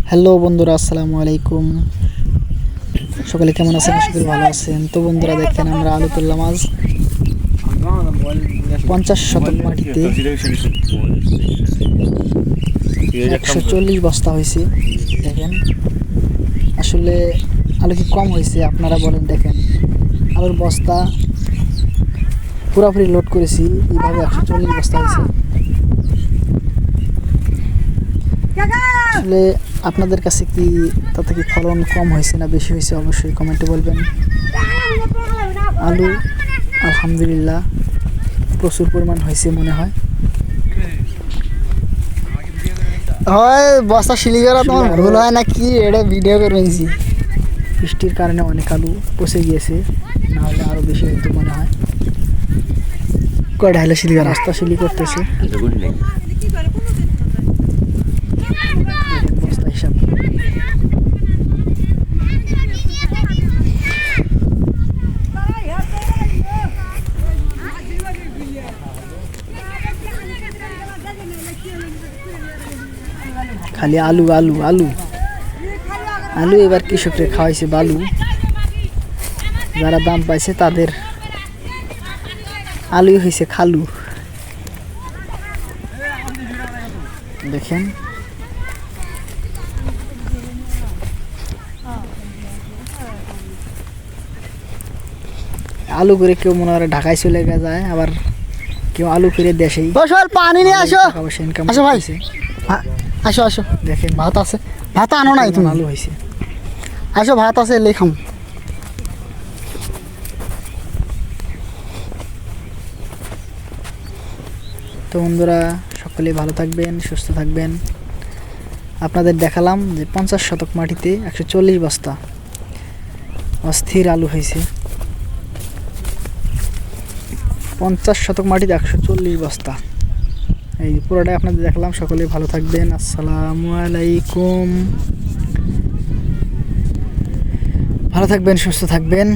Hello বন্ধুরা, আসসালামু আলাইকুম। সকলে কেমন আছেন? আশা করি ভালো আছেন। তো বন্ধুরা দেখেন, আমরা আলু তুললাম আজ 50 শতক মাটিতে 140 বস্তা হয়েছে। দেখেন আসলে আলু কি কম হয়েছে আপনারা বলেন। দেখেন আলুর বস্তা পুরোপুরি লোড করেছি, এইভাবে 140 বস্তা হয়েছে। আসলে আপনাদের কাছে কি তাতে কি ফলন কম হয়েছে না বেশি হয়েছে অবশ্যই কমেন্টে বলবেন। আলু আলহামদুলিল্লাহ প্রচুর পরিমাণ হয়েছে মনে হয়। হয় বস্তা শিলি করা তোমার ভুল হয় না কি? এটা ভিডিও করে নিয়েছি। বৃষ্টির কারণে অনেক আলু পচে গিয়েছে, না হলে আরও বেশি হয়তো মনে হয়। কয়টা হলে শিলি করা রাস্তা শিলি করতেছে বস্তা হিসাব। খালি আলু আলু আলু আলু। এবার কৃষকরা খাওয়াইছে বালু। যারা দাম পাইছে তাদের আলুই হয়েছে খালু। দেখেন আলু করে কেউ মনে হয় ঢাকায় চলে যায়, আবার কেউ আলু করে দেশেই পানি নিয়ে আসো। আসো ভাই, আসো আসো। দেখেন ভাত আছে, ভাত আনো নাই তুমি? আলু হয়েছে, আসো ভাত আছে লেখাম। তো বন্ধুরা সকলে ভালো থাকবেন, সুস্থ থাকবেন। আপনাদের দেখালাম যে 50 শতক মাটিতে 140 বস্তা অস্থির আলু হয়েছে। 50 শতক মাটিতে 140 বস্তা, এই পুরোটাই আপনাদের দেখালাম। সকলে ভালো থাকবেন। আসসালামু আলাইকুম। ভালো থাকবেন, সুস্থ থাকবেন।